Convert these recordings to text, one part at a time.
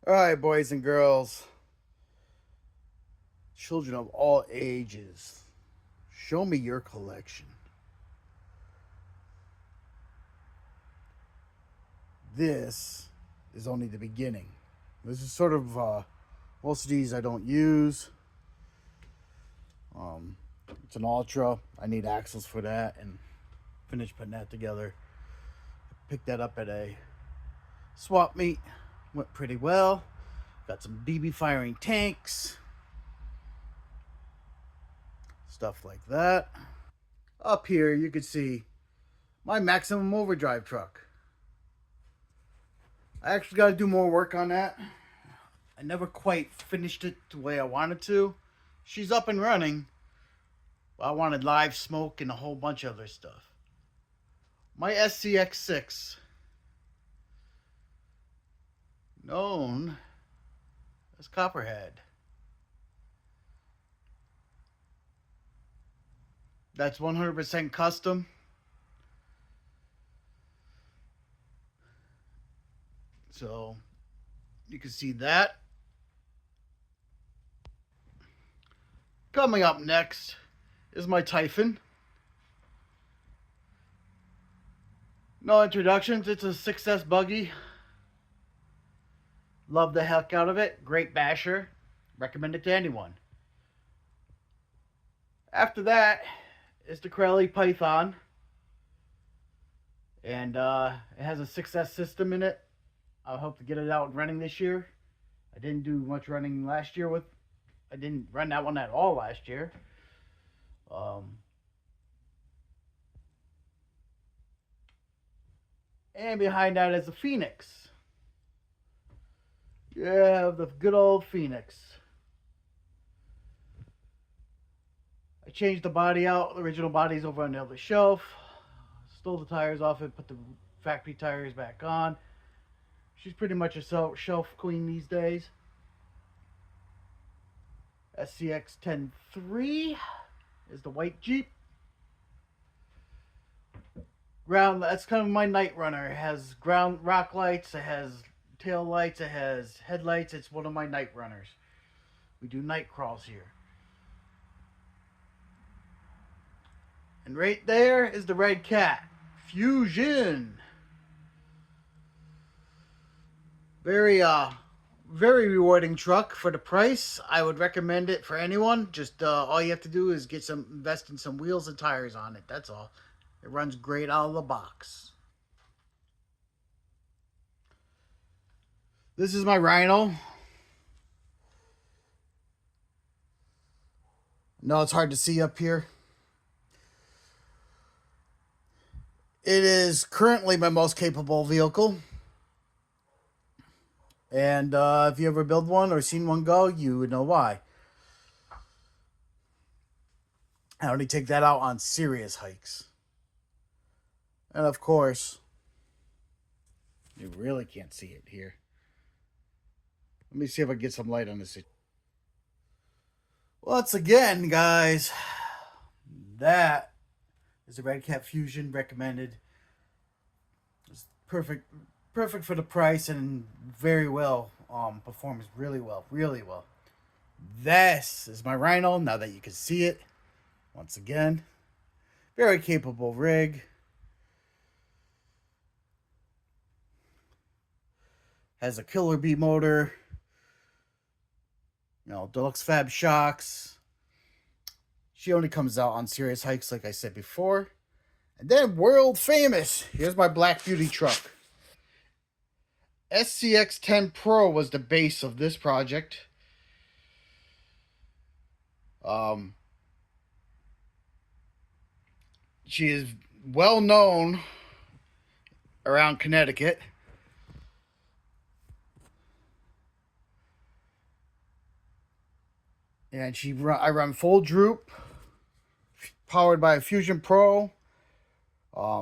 All right, boys and girls, children of all ages, show me your collection. This is only the beginning. This is sort of most of these I don't use. Um, it's an Ultra. I need axles for that and finish putting that together. Picked that up at a swap meet. Went pretty well. Got some BB firing tanks, stuff like that. Up here, you can see my Maximum Overdrive truck. I actually got to do more work on that. I never quite finished it the way I wanted to. She's up and running. But I wanted live smoke and a whole bunch of other stuff. My SCX6, known as Copperhead. That's 100% custom. So you can see that. Coming up next is my Typhon. No introductions, it's a 6S buggy. Love the heck out of it. Great basher. Recommend it to anyone. After that is the Corelli Python. And it has a 6S system in it. I hope to get it out running this year. I didn't do much running last year with. I didn't run that one at all last year. Um, and behind that is the Phoenix. Yeah, the good old Phoenix. I changed the body out. The original body's over on the other shelf. Stole the tires off it, put the factory tires back on. She's pretty much a shelf queen these days. SCX 103 is the white Jeep. Ground, that's kind of my night runner. It has ground rock lights, it has tail lights, it has headlights. It's one of my night runners. We do night crawls here. And right there is the Red Cat Fusion. Very very rewarding truck for the price. I would recommend it for anyone. Just all you have to do is invest in some wheels and tires on it. That's all. It runs great out of the box. This is my Rhino. No, it's hard to see up here. It is currently my most capable vehicle. And if you ever build one or seen one go, you would know why. I only take that out on serious hikes. And of course, you really can't see it here. Let me see if I can get some light on this. Once again, guys, that is the Red Cat Fusion recommended. It's perfect for the price and very well. Performs really well, really well. This is my Rhino. Now that you can see it, once again, very capable rig. Has a Killer Bee motor. Deluxe Fab shocks. She only comes out on serious hikes, like I said before. And then world famous. Here's my Black Beauty truck. SCX 10 Pro was the base of this project. She is well known around Connecticut. And I run full droop, powered by a Fusion Pro.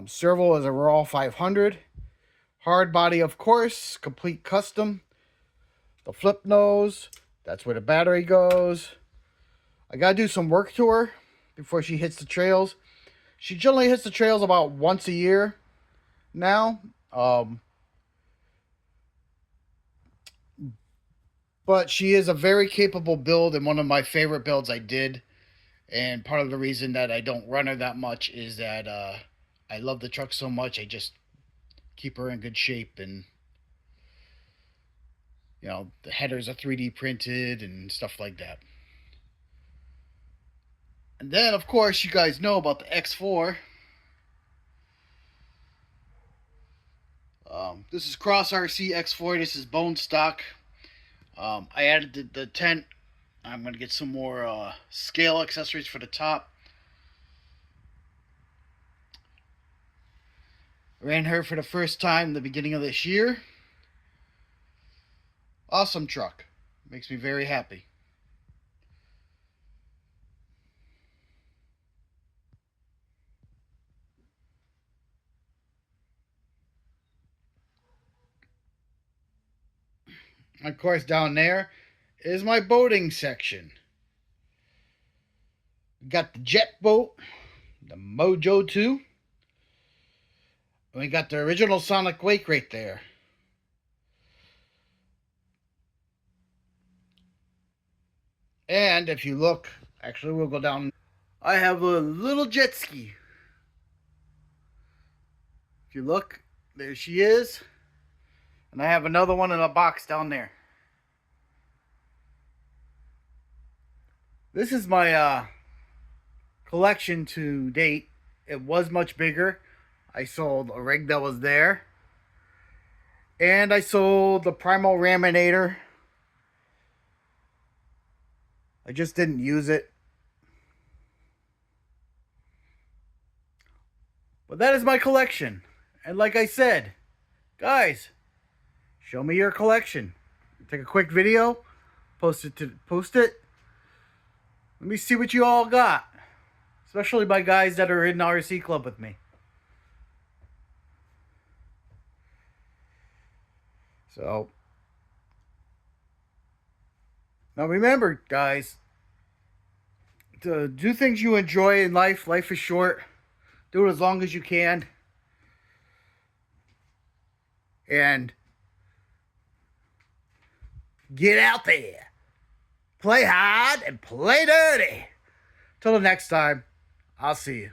Servo is a Raw 500. Hard body, of course, complete custom. The flip nose, that's where the battery goes. I gotta do some work to her before she hits the trails. She generally hits the trails about once a year now. But she is a very capable build and one of my favorite builds I did. And part of the reason that I don't run her that much is that I love the truck so much. I just keep her in good shape, and the headers are 3D printed and stuff like that. And then, of course, you guys know about the X4. This is Cross RC X4. This is bone stock. I added the tent. I'm going to get some more scale accessories for the top. Ran her for the first time in the beginning of this year. Awesome truck. Makes me very happy. Of course, down there is my boating section. We got the jet boat, the Mojo 2. And we got the original Sonic Wake right there. And if you look, actually, we'll go down. I have a little jet ski. If you look, there she is. And I have another one in a box down there. This is my collection to date. It was much bigger. I sold a rig that was there. And I sold the Primal Raminator. I just didn't use it. But that is my collection. And like I said, guys, show me your collection. Take a quick video, post it. Let me see what you all got. Especially my guys that are in the RC club with me. So, now remember, guys, to do things you enjoy in life. Life is short. Do it as long as you can. And get out there. Play hard and play dirty. Till the next time, I'll see you.